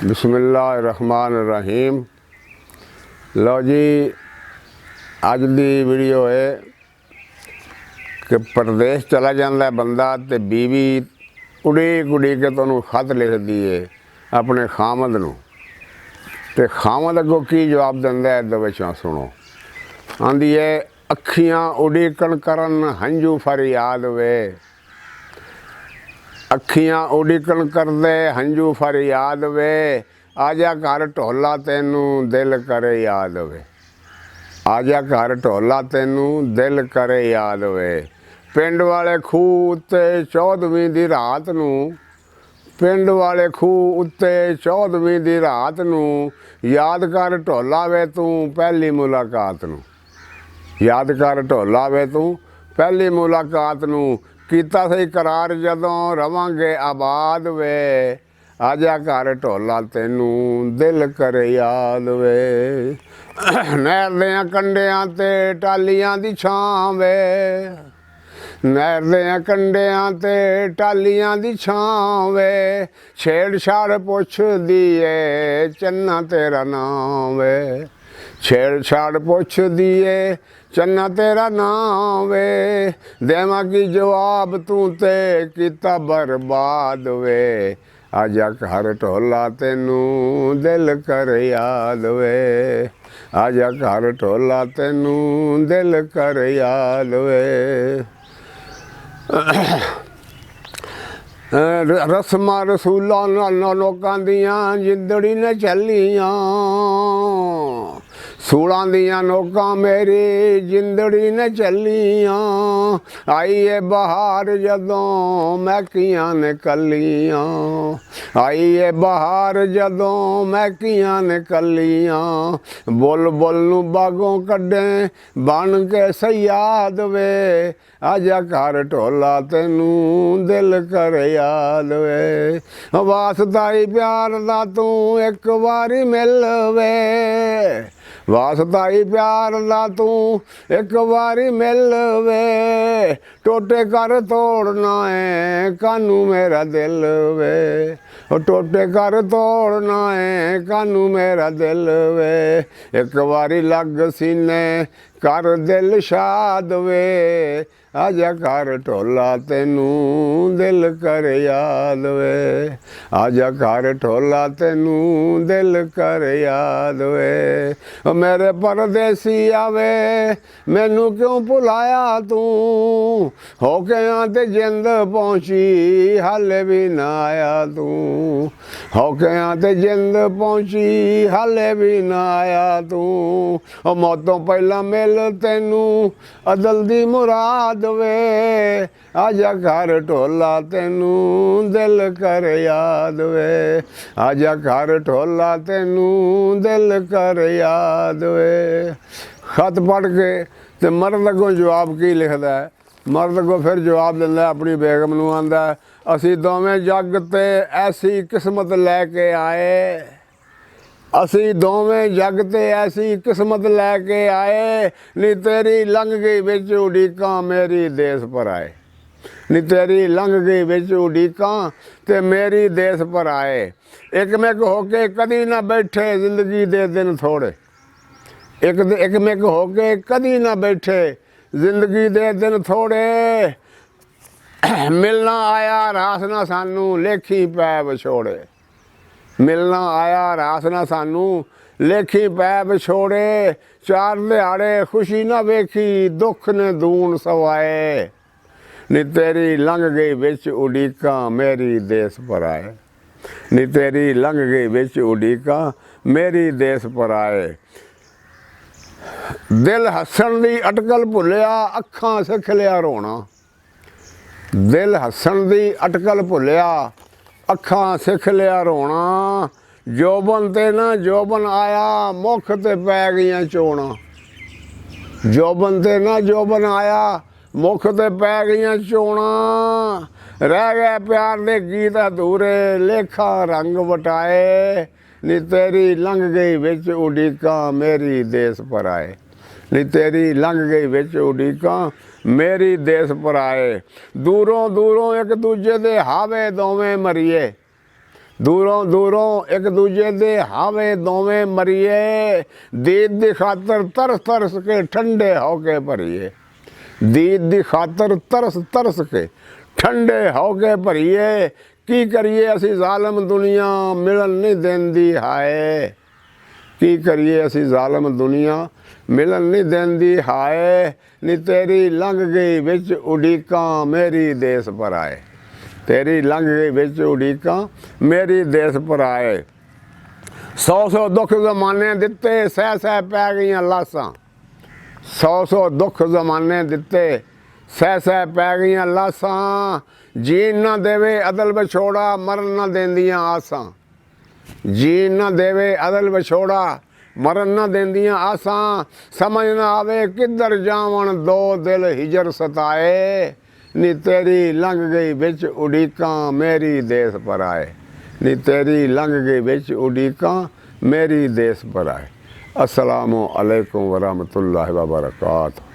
बिस्मिल्लाहिर्रहमानिर्रहीम। लो जी, अज दी वीडियो है कि परदेश चला जाता है बंदा तो बीवी उड़ीक उड़ीक के तुहानूं खत लिखदी है अपने खामद नूं, ते खामद अगों की जवाब दिंदा है इहदे विचों सुणो। आंदी है अखियां उड़ीकण करन हंझू फरियाद वे, अखियां उड़ीकण करदे हंझू फरियाद वे, आजा घर ढोला तैनू दिल करे याद वे, आजा घर ढोला तैनू दिल करे याद वे। पिंड वाले खूह उत्ते 14वीं दी रात नू, पिंड वाले खूह उत्ते 14वीं दी रात नू, याद कर ढोला वे तू पहली मुलाकात नू, याद कर ढोला वे तू पहली मुलाकात नू, कीता सही करार जदों रवांगे आबाद वे, आजा घर ढोला तैनू दिल करे याद वे। नहर दियां कंढियां ते टालियां दी छां वे, नहर दियां कंढियां ते टालियां दी छां वे, छेड़छाड़ पुछदी ए चन्ना तेरा नाम वे, छेड़छाड़ पुछदी ए चन्ना तेरा नाम वे, देवां की जवाब तू ते कीता बर्बाद वे, आजा घर ढोला तैनू दिल कर याद वे, आजा घर ढोला तैनू दिल कर याद वे। रस्मां रसूलां नाल लोकां दियां जिंदड़ी ने चलियां, सूलां दियां नोकां मेरी जिंदड़ी ने चलियां, आई है बहार जदों मैकियां ने कलियां, आई है बहार जदों मैकियां ने कलियां, बुल बुल नू बागों कड्डे बन के सयाद वे, आजा घर ढोला तैनू दिल कर याद वे। वासता ही प्यार दा तू एक वारी मिल वे, वासता ही प्यार दा तू एक वारी मिल वे, टोटे कर तोड़ना है कानू मेरा दिल वे, टोटे कर तोड़ना है कानू मेरा दिल वे, एक वारी लग सीने कर दिल शाद वे, आजा घर ढोला तैनू दिल कर याद वे, आजा घर ढोला तैनू दिल कर याद वे। मेरे परदेसी आवे मैनू क्यों भुलाया तू, होके ते जिंद पहुंची हाले भी ना आया तू, होके ते जिंद पहुंची हाले भी ना आया तू, मौतों पहला मिल तैनू अदल दी मुराद वे, आजा घर ढोला तैनू दिल कर याद वे, आजा घर ढोला तैनू दिल कर याद वे। खत पढ़ के ते मर्द अगों जवाब की लिखदा है, मर्द अगों फिर जवाब दिंदा अपनी बेगम नूं, आंदा असी दोवें जग ते ऐसी किस्मत लैके आए, असी दोवें जग ते ऐसी किस्मत लैके आए, नी तेरी लंघ गई बिच उड़ीकां मेरी देस पर आए, नी तेरी लंघ गई बिच उड़ीकां ते मेरी देस पर आए, एकमिक होके कदी ना बैठे जिंदगी दे दिन थोड़े, एकमिक होके कदी ना बैठे जिंदगी दे दिन थोड़े, मिलना आया रास ना सानू लेखी पै विछोड़े, मिलना आया रास ना सानू लेखी पै विछोड़े, चार दिहाड़े खुशी ना वेखी दुख ने दून सवाए, नी तेरी लंघ गई बिच उड़ीकां मेरी देस पर आए, नी तेरी लंघ गई बिच उड़ीकां मेरी देस पर आए। दिल हसन दी अटकल भुलिया अखां सिख लिया रोना, दिल हसन दी अटकल भुलिया अखां सिख लिया रोना, जोबन ते ना जोबन आया मुख ते पै गईयां चोणां, जोबन ते ना जोबन आया मुख ते पै गईयां चोणां, रह गए प्यार दे गीत अधूरे लेखा रंग वटाए, नी तेरी लंघ गई बिच उड़ीकां मेरी देस पर आए, नी तेरी लंघ गई बिच उड़ीकां मेरी देस पर आए। दूरों दूरों एक दूजे दे हावे दोवें मरीए, ਦੂਰੋਂ ਦੂਰੋਂ ਇੱਕ ਦੂਜੇ ਦੇ ਹਾਵੇ ਦੋਵੇਂ ਮਰੀਏ, ਦੀਦ ਦੀ ਖਾਤਰ ਤਰਸ ਤਰਸ ਕੇ ਠੰਡੇ ਹੋ ਕੇ ਭਰੀਏ, ਦੀਦ ਦੀ ਖਾਤਰ ਤਰਸ ਤਰਸ ਕੇ ਠੰਡੇ ਹੋ ਕੇ ਭਰੀਏ। ਕੀ ਕਰੀਏ ਅਸੀਂ ਜ਼ਾਲਮ ਦੁਨੀਆ ਮਿਲਣ ਨਹੀਂ ਦਿੰਦੀ ਹਾਏ, ਕੀ ਕਰੀਏ ਅਸੀਂ ਜ਼ਾਲਮ ਦੁਨੀਆ ਮਿਲਣ ਨਹੀਂ ਦਿੰਦੀ ਹਾਏ। ਨੀ ਤੇਰੀ ਲੰਘ ਗਈ ਵਿੱਚ ਉਡੀਕਾਂ ਮੇਰੀ ਦੇਸ ਪਰਾਏ, ਤੇਰੀ ਲੰਘ ਗਈ ਵਿੱਚ ਉਡੀਕਾਂ ਮੇਰੀ ਦੇਸ ਪਰਾਏ। 100 ਦੁੱਖ ਜ਼ਮਾਨੇ ਦਿੱਤੇ ਸਹਿ ਸਹਿ ਪੈ ਗਈਆਂ ਲਾਸਾਂ, 100 ਦੁੱਖ ਜ਼ਮਾਨੇ ਦਿੱਤੇ ਸਹਿ ਸਹਿ ਪੈ ਗਈਆਂ ਲਾਸਾਂ। ਜੀਣ ਨਾ ਦੇਵੇ ਅਦਲ ਵਿਛੋੜਾ ਮਰਨ ਨਾ ਦਿੰਦੀਆਂ ਆਸਾਂ, ਜੀਣ ਨਾ ਦੇਵੇ ਅਦਲ ਵਿਛੋੜਾ ਮਰਨ ਨਾ ਦਿੰਦੀਆਂ ਆਸਾਂ। ਸਮਝ ਨਾ ਆਵੇ ਕਿੱਧਰ ਜਾਵਣ ਦੋ ਦਿਲ ਹਿਜਰ ਸਤਾਏ। ਨੀ ਤੇਰੀ ਲੰਘ ਗਈ ਵਿੱਚ ਉਡੀਕਾਂ ਮੇਰੀ ਦੇਸ ਪਰਾਏ, ਨੀ ਤੇਰੀ ਲੰਘ ਗਈ ਵਿੱਚ ਉਡੀਕਾਂ ਮੇਰੀ ਦੇਸ ਪਰਾਏ। अस्सलामु अलैकुम वरहमतुल्लाहि वबरकातुहू।